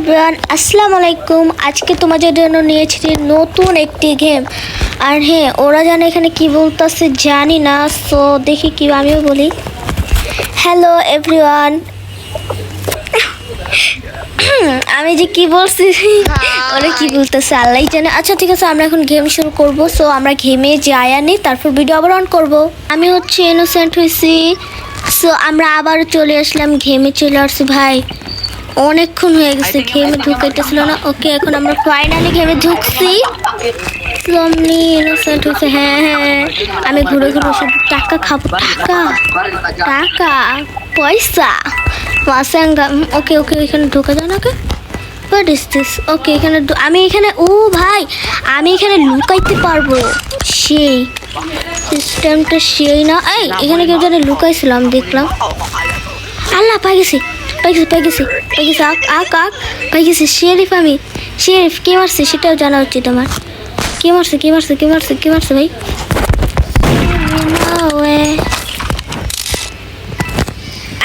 Everyone, আসসালামু আলাইকুম। আজকে তোমাদের জন্য নিয়েছি নতুন একটি গেম। আর হ্যাঁ, ওরা জানে এখানে কি বলতেছে জানি না, সো দেখি কি আমিও বলি। হ্যালো এভরিওয়ান, আমি যে কি বলছি ওরা কি বলতেছে আল্লাহ জানে। আচ্ছা ঠিক আছে, আমরা এখন গেম শুরু করব। সো আমরা গেমে যাই আনি, তারপর ভিডিও আবার অন করব। আমি হচ্ছে ইনোসেন্ট হয়েছি। সো আমরা আবার চলে আসলাম, গেমে চলে আসছি। ভাই অনেকক্ষণ হয়ে গেছে গেমে ঢুকাইতেছিল না। ওকে, এখন আমরা ফাইনালি গেমে ঢুকছি। আমি ইনোসেন্ট হয়েছে। হ্যাঁ হ্যাঁ, আমি ঘুরে ঘুরে শুধু টাকা খাবো, টাকা টাকা পয়সা মাসাঙ্গা। ওকে ওকে, এখানে ঢোকা যায় না। ওকে, হোয়াট ইজ দিস? ওকে, এখানে আমি এখানে, ও ভাই আমি এখানে লুকাইতে পারবো। সেই সিস্টেমটা সেই না। এই এখানে কেউ জানে লুকাইছিলাম, দেখলাম। আল্লাহ, পাই গেছি পাই গেছি পাই গেছি পাই গেছি। আক পাই গেছি। শেরিফ, আমি শেরিফ। কে মারছে সেটাও জানা উচিত আমার। কে মারছে কে মারছে কে মারছে কে মারছে ভাই?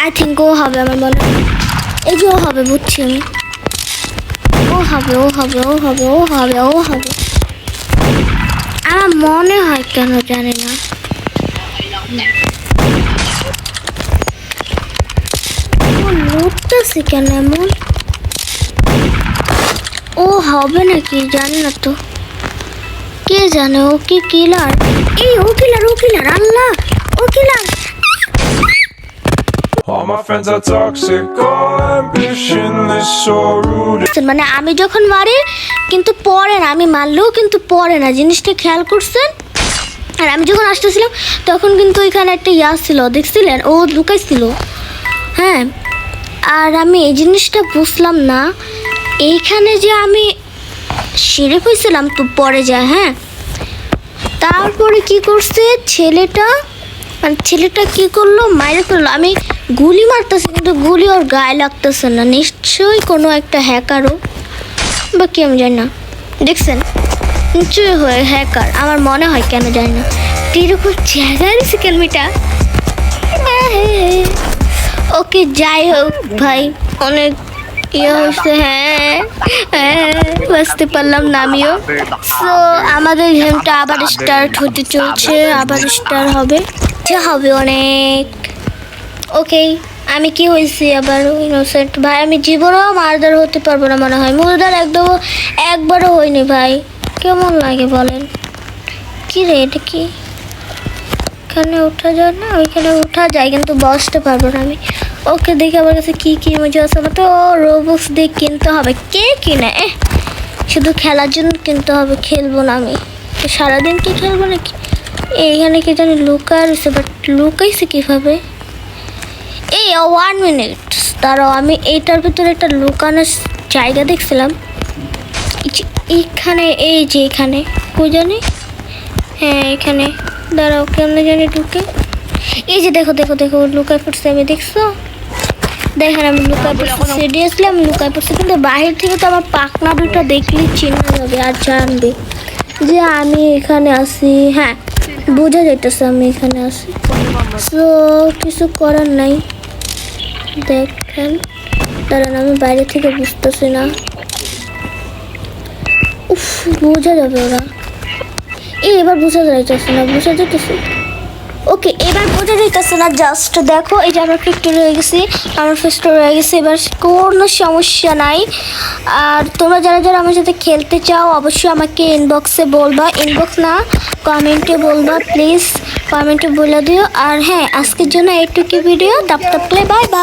আই থিঙ্ক ও হবে, আমার মনে হয় এই যে ও হবে, বুঝছি আমি। ও হবে ও হবে ও হবে ও হবে ও হবে, আমার মনে হয়, কেন জানি না। লুটতেছি কেন এমন? ও হবে নাকি জানি না তো, কে জানে। ও কি কিলার? এই ও কিলার, ও কিলার। আল্লাহ, ও কিলার। All my friends are toxic, all ambitionless, so rude. মানে আমি যখন মারি কিন্তু পড়ে না, আমি মারলেও কিন্তু পড়ে না, জিনিসটা খেয়াল করছেন? আর আমি যখন আসতেছিলাম তখন কিন্তু এখানে একটা ইয়া ছিল, দেখছিলেন? ও লুকাইছিল। হ্যাঁ, আর আমি এই জিনিসটা বুঝলাম না, এইখানে যে আমি শেরিফ হয়েছিলাম তো পরে যায়। হ্যাঁ, তারপরে কি করছে ছেলেটা, মানে ছেলেটা কি করলো, মাইরে ফেললো। আমি গুলি মারতেছি কিন্তু গুলি ওর গায়ে লাগতেছে না। নিশ্চয়ই কোনো একটা হ্যাকারও বা কি, আমি জানি না। দেখছেন, নিশ্চয়ই হয়ে হ্যাকার আমার মনে হয়, কেন জানি না। এরকম জায়গায় চিকেন মিটা। ওকে, যাই হোক ভাই, অনেক ইয়ে হচ্ছে। হ্যাঁ হ্যাঁ, বুঝতে পারলাম না আমিও। সো আমাদের গেমটা আবার স্টার্ট হতে চলছে, আবার স্টার্ট হবে হবে অনেক। ওকে, আমি কি হয়েছি আবার? ইনোসেন্ট ভাই, আমি জীবনেও মারদার হতে পারবো না মনে হয়। মুরদার একবারও হয়নি ভাই। কেমন লাগে বলেন? কি রে, এটা কি? এখানে ওঠা যায় না? ওইখানে ওঠা যায় কিন্তু বসতে পারবো না আমি। ওকে, দেখি আমার কাছে কি কি মজা আছে। আমার তো রোবক্স দিয়ে কিনতে হবে। কে কিনে? শুধু খেলার জন্য কিনতে হবে, খেলবো না আমি। সারাদিন কি খেলবো নাকি? এইখানে কি জানি লুকার রয়েছে, বাট লুকাইছে কীভাবে? এই 1 মিনিট দাঁড়াও, আমি এইটার ভিতরে একটা লুকানোর জায়গা দেখছিলাম এইখানে। এই যে এখানে কই জানি, হ্যাঁ এখানে। দাঁড়াও, কেমনে জানি ঢুকে। এই যে দেখো দেখো দেখো, লুকায় পড়ছে। আমি দেখছো? দেখেন আমি লুকায় পড়ছি, সিরিয়াসলি আমি লুকায় পড়ছি। কিন্তু বাহির থেকে তো আমার পাখনা দুটো দেখলেই চিনা যাবে আর জানবে যে আমি এখানে আছি। হ্যাঁ, বোঝা যাইতেছে আমি এখানে আছি। সো কিছু করার নাই। দেখেন, দাঁড়ান, আমি বাইরে থেকে বুঝতেছি না। উফ, বোঝা যাবে ওরা। এবার বোঝা যাইতেছে না, বোঝা যাইতেছে। ওকে, এবার বোঝা যাইতেছে না। জাস্ট দেখো, এই যে আমার ফিফটি রয়ে গেছি, আমার ফিফটি রয়ে গেছে। এবার কোনো সমস্যা নাই। আর তোমরা যারা যারা আমার সাথে খেলতে চাও অবশ্যই আমাকে ইনবক্সে বলবা, ইনবক্স না কমেন্টে বলবা প্লিজ, কমেন্টে বলে দিও। আর হ্যাঁ, আজকের জন্য এইটুকু ভিডিও। তাপ প্লে, বাই বাই।